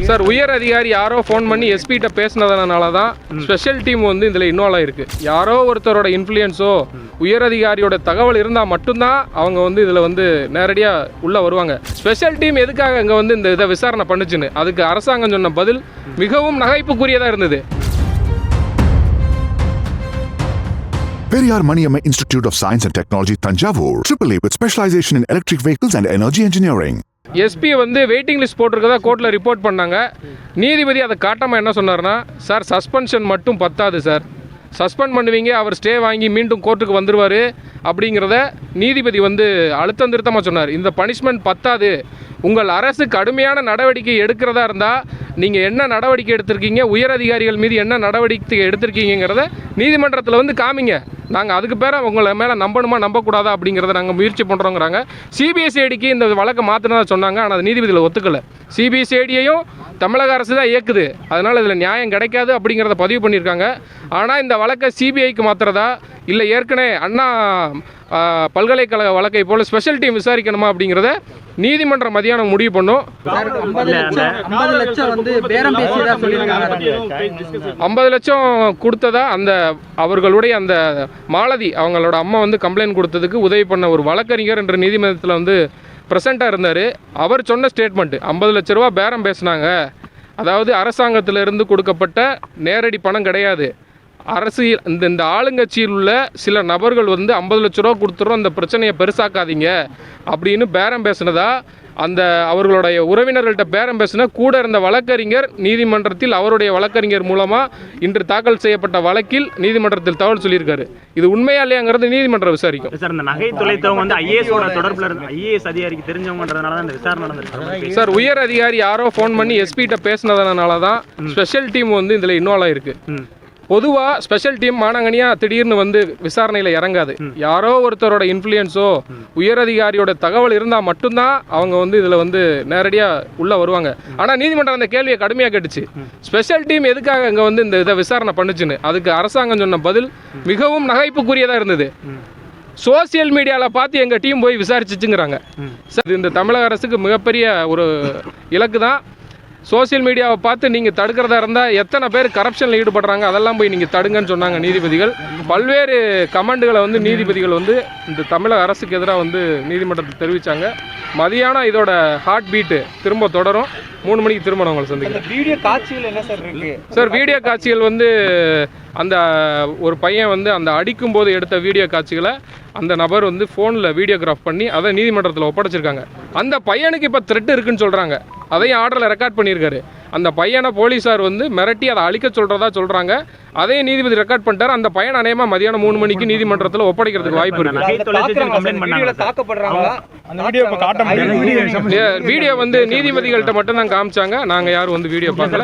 Sir உயர் அதிகாரி யாரோ ஃபோன் பண்ணி எஸ்பிகிட்ட பேசினதுனால தான் ஸ்பெஷல் டீம் வந்து இதில் இன்வால்வ் ஆகிருக்கு. யாரோ ஒருத்தரோட இன்ஃப்ளூயன்ஸோ உயர் அதிகாரியோட தகவல் இருந்தால் மட்டும்தான் அவங்க வந்து இதில் வந்து நேரடியாக உள்ளே வருவாங்க. ஸ்பெஷல் டீம் எதுக்காக இங்கே வந்து இந்த இதை விசாரணை பண்ணுச்சுன்னு அதுக்கு அரசாங்கம் சொன்ன பதில் மிகவும் நகைப்புக்குரியதாக இருந்தது. Periyar Maniamma Institute of Science and Technology, Thanjavur, AAA with specialization in electric vehicles and energy engineering. SP வந்து வெயிட்டிங் லிஸ்ட் போட்டிருக்கதா கோர்ட்டில் ரிப்போர்ட் பண்ணாங்க. நீதிபதி அதை காட்டாமல் என்ன சொன்னார்னா, சார் சஸ்பென்ஷன் மட்டும் பத்தாது சார், சஸ்பெண்ட் பண்ணுவீங்க, அவர் ஸ்டே வாங்கி மீண்டும் கோர்ட்டுக்கு வந்துடுவார் அப்படிங்கிறத நீதிபதி வந்து அழுத்தம் திருத்தமாக சொன்னார். இந்த பனிஷ்மெண்ட் பத்தாது, உங்கள் அரசு கடுமையான நடவடிக்கை எடுக்கிறதா இருந்தால் நீங்கள் என்ன நடவடிக்கை எடுத்திருக்கீங்க, உயர் அதிகாரிகள் மீது என்ன நடவடிக்கை எடுத்திருக்கீங்கிறத நீதிமன்றத்தில் வந்து காமிங்க, நாங்கள் அதுக்கு பேர உங்களை மேலே நம்பணுமா நம்பக்கூடாதா அப்படிங்கிறத நாங்கள் முயற்சி பண்ணுறோங்கிறாங்க. சிபிஎஸ்ஐடிக்கு இந்த வழக்கை மாற்றினதா சொன்னாங்க, ஆனால் அது நீதிபதியில் ஒத்துக்கலை. சிபிஎஸ்ஐடியையும் தமிழக அரசு தான் இயக்குது, அதனால் இதில் நியாயம் கிடைக்காது அப்படிங்கிறத பதிவு பண்ணியிருக்காங்க. ஆனால் இந்த வழக்கை சிபிஐக்கு மாற்றுறதா இல்லை ஏற்கனவே அண்ணா பல்கலைக்கழக வழக்கை போல் ஸ்பெஷல் டீம் விசாரிக்கணுமா அப்படிங்கிறத நீதிமன்றம் மதியானம் முடிவு பண்ணும். 50 லட்சம் கொடுத்ததா அந்த அவர்களுடைய அந்த மாலதி அவங்களோட அம்மா வந்து கம்ப்ளைண்ட் கொடுத்ததுக்கு உதவி பண்ண ஒரு வழக்கறிஞர் என்ற நீதிமன்றத்தில் வந்து ப்ரெசண்ட்டாக இருந்தார். அவர் சொன்ன ஸ்டேட்மெண்ட்டு 50 லட்ச ரூபா பேரம் பேசினாங்க, அதாவது அரசாங்கத்திலிருந்து கொடுக்கப்பட்ட நேரடி பணம் கிடையாது, அரசியல் இந்த ஆளுங்கட்சியில் உள்ள சில நபர்கள் வந்து 50 லட்ச ரூபா கொடுத்துறோம், அந்த பிரச்சனையை பெருசாக்காதீங்க அப்படின்னு பேரம் பேசினதா அந்த அவர்களுடைய உறவினர்கள்ட்ட பேரம் பேசின கூட இருந்த வழக்கறிஞர் நீதிமன்றத்தில் அவருடைய வழக்கறிஞர் மூலமாக இன்று தாக்கல் செய்யப்பட்ட வழக்கில் நீதிமன்றத்தில் தகவல் சொல்லியிருக்காரு. இது உண்மையா இல்லையாங்கிறது நீதிமன்றம் விசாரிக்கும். சார் இந்த நகை தொலைத்தவங்க வந்து ஐஏஎஸோட தொடர்பில் இருந்து ஐஏஎஸ் அதிகாரிக்கு தெரிஞ்சவங்கன்றதுனால தான் இந்த விசாரணை நடந்திருக்கு. சார் உயர் அதிகாரி யாரோ ஃபோன் பண்ணி எஸ்பிகிட்ட பேசினதுனால தான் ஸ்பெஷல் டீம் வந்து இதில் இன்வால்வ் ஆகிருக்கு. பொதுவாக ஸ்பெஷல் டீம் மானங்கனியாக திடீர்னு வந்து விசாரணையில் இறங்காது. யாரோ ஒருத்தரோட இன்ஃப்ளூயன்ஸோ உயர் அதிகாரியோட தகவல் இருந்தால் மட்டும்தான் அவங்க வந்து இதில் வந்து நேரடியாக உள்ளே வருவாங்க. ஆனால் நீதிமன்றம் அந்த கேள்வியை கடுமையாக கேட்டுச்சு. ஸ்பெஷல் டீம் எதுக்காக இங்கே வந்து இந்த இதை விசாரணை பண்ணுச்சுன்னு அதுக்கு அரசாங்கம் சொன்ன பதில் மிகவும் நகைப்புக்குரியதாக இருந்தது. சோசியல் மீடியாவில் பார்த்து எங்கள் டீம் போய் விசாரிச்சுங்கிறாங்க. சார் இந்த தமிழக அரசுக்கு மிகப்பெரிய ஒரு இலக்கு தான். சோசியல் மீடியாவை பார்த்து நீங்கள் தடுக்கிறதா இருந்தால் எத்தனை பேர் கரப்ஷனில் ஈடுபடுறாங்க அதெல்லாம் போய் நீங்கள் தடுங்கன்னு சொன்னாங்க நீதிபதிகள். பல்வேறு கமெண்ட்டுகளை வந்து நீதிபதிகள் வந்து இந்த தமிழக அரசுக்கு எதிராக வந்து நீதிமன்றத்தில் தெரிவித்தாங்க. மதியானம் இதோட ஹார்ட் பீட்டு திரும்ப தொடரும். 3 மணிக்கு திரும்ப உங்களை சந்திக்கிறேன். வீடியோ காட்சிகள் என்ன சார் இருக்கு? சார் வீடியோ காட்சிகள் வந்து அந்த ஒரு பையன் வந்து அந்த அடிக்கும்போது எடுத்த வீடியோ காட்சிகளை அந்த நபர் வந்து ஃபோனில் வீடியோகிராஃப் பண்ணி அதை நீதிமன்றத்தில் ஒப்படைச்சிருக்காங்க. அந்த பையனுக்கு இப்போ த்ரெட் இருக்குன்னு சொல்கிறாங்க, அதையும் ஆர்டரில் ரெக்கார்ட் பண்ணியிருக்காரு. அந்த பையனை போலீஸார் வந்து மிரட்டி அதை அழிக்க சொல்கிறாங்க. அதையும் நீதிபதி ரெக்கார்ட் பண்ணிட்டார். அந்த பையன் அநேகமாக மதியானம் 3 மணிக்கு நீதிமன்றத்தில் ஒப்படைக்கிறதுக்கு வாய்ப்பு இருக்கு. வீடியோ வந்து நீதிபதிகள்கிட்ட மட்டும் தான் காமிச்சாங்க, நாங்கள் யாரும் வந்து வீடியோ பார்க்கல.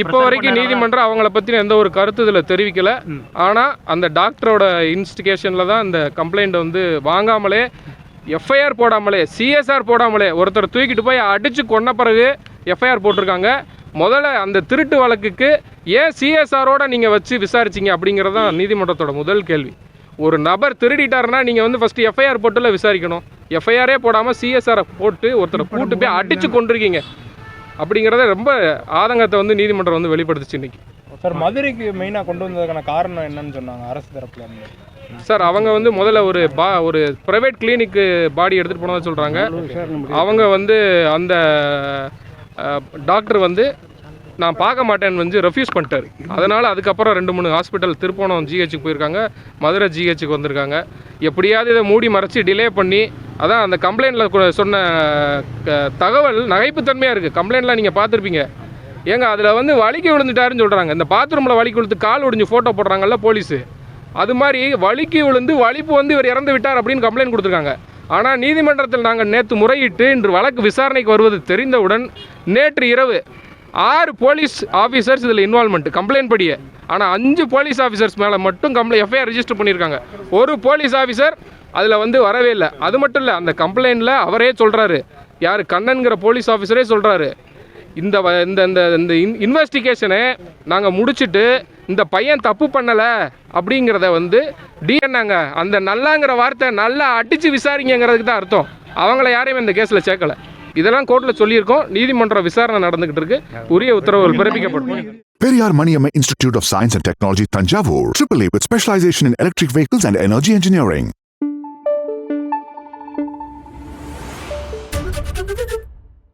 இப்போ வரைக்கும் நீதிமன்றம் அவங்கள பற்றின எந்த ஒரு கருத்து இதில் தெரிவிக்கல. ஆனால் அந்த டாக்டரோட இன்வெஸ்டிகேஷனில் தான் இந்த கம்ப்ளைண்ட் வந்து வாங்காமலே எஃப்ஐஆர் போடாமலே சிஎஸ்ஆர் போடாமலே ஒருத்தர் தூக்கிட்டு போய் அடித்து கொன்ன பிறகு எஃப்ஐஆர் போட்டிருக்காங்க. முதல்ல அந்த திருட்டு வழக்குக்கு ஏன் சிஎஸ்ஆரோட நீங்கள் வச்சு விசாரிச்சிங்க அப்படிங்கிறது தான் நீதிமன்றத்தோட முதல் கேள்வி. ஒரு நபர் திருடிட்டாருன்னா நீங்கள் வந்து ஃபஸ்ட்டு எஃப்ஐஆர் போட்டுல விசாரிக்கணும். எஃப்ஐஆரே போடாமல் சிஎஸ்ஆரை போட்டு ஒருத்தரை கூட்டு போய் அடித்து கொண்டிருக்கீங்க அப்படிங்கிறத ரொம்ப ஆதங்கத்தை வந்து நீதிமன்றம் வந்து வெளிப்படுத்துச்சு இன்னைக்கு. சார் மதுரைக்கு மெயினாக கொண்டு வந்ததுக்கான காரணம் என்னன்னு சொன்னாங்க அரசு தரப்புல இருந்து? சார் அவங்க வந்து முதல்ல ஒரு ப்ரைவேட் கிளினிக்கு பாடி எடுத்துகிட்டு போனதாக சொல்கிறாங்க. அவங்க வந்து அந்த டாக்டர் வந்து நான் பார்க்க மாட்டேன்னு வந்து ரெஃப்யூஸ் பண்ணிட்டார். அதனால் அதுக்கப்புறம் 2-3 ஹாஸ்பிட்டல் திருப்போணம் ஜிஹெச்சுக்கு போயிருக்காங்க, மதுரை ஜிஹெச்சுக்கு வந்திருக்காங்க. எப்படியாவது இதை மூடி மறைச்சி டிலே பண்ணி அதான் அந்த கம்ப்ளைண்ட்டில் சொன்ன தகவல் நகைப்புத்தன்மையாக இருக்குது. கம்ப்ளைண்ட்லாம் நீங்கள் பார்த்துருப்பீங்க. ஏங்க அதில் வந்து வலிக்கு விழுந்துட்டாருன்னு சொல்கிறாங்க. இந்த பாத்ரூமில் வலிக்கு விழுந்து கால் ஒடிஞ்சு ஃபோட்டோ போடுறாங்கல்ல போலீஸு, அது மாதிரி வலிக்கு விழுந்து வலிப்பு வந்து இவர் இறந்து விட்டார் அப்படின்னு கம்ப்ளைண்ட் கொடுத்துருக்காங்க. ஆனால் நீதிமன்றத்தில் நாங்கள் நேற்று முறையிட்டு இன்று வழக்கு விசாரணைக்கு வருவது தெரிந்தவுடன் நேற்று இரவு 6 போலீஸ் ஆஃபீஸர்ஸ் இதில் இன்வால்மெண்ட் கம்ப்ளைண்ட் படியே. ஆனால் 5 போலீஸ் ஆஃபீஸர்ஸ் மேலே மட்டும் எஃப்ஐஆர் ரெஜிஸ்டர் பண்ணியிருக்காங்க. ஒரு போலீஸ் ஆஃபீஸர் அதில் வந்து வரவே இல்லை. அது மட்டும் இல்லை, அந்த கம்ப்ளைண்ட்டில் அவரே சொல்கிறாரு, யார் கண்ணன்கிற போலீஸ் ஆஃபீஸரே சொல்கிறாரு, இந்த இன்வெஸ்டிகேஷனை நாங்கள் முடிச்சுட்டு இந்த பையன் தப்பு பண்ணலை அப்படிங்கிறத வந்து டிஎன்னாங்க அந்த நல்லாங்கிற வார்த்தை நல்லா அடித்து விசாரிங்கிறதுக்கு தான் அர்த்தம். அவங்கள யாரையும் இந்த கேஸில் சேர்க்கலை. இதெல்லாம் கோர்ட்டில் சொல்லியிருக்கோம். நீதிமன்ற விசாரணை நடந்துகிட்டு இருக்கு. உரிய உத்தரவுகள் பிறப்பிக்கப்படும். Periyar Maniamma Institute of Science and Technology, Tanjavur. AAA with specialization in electric vehicles and energy engineering.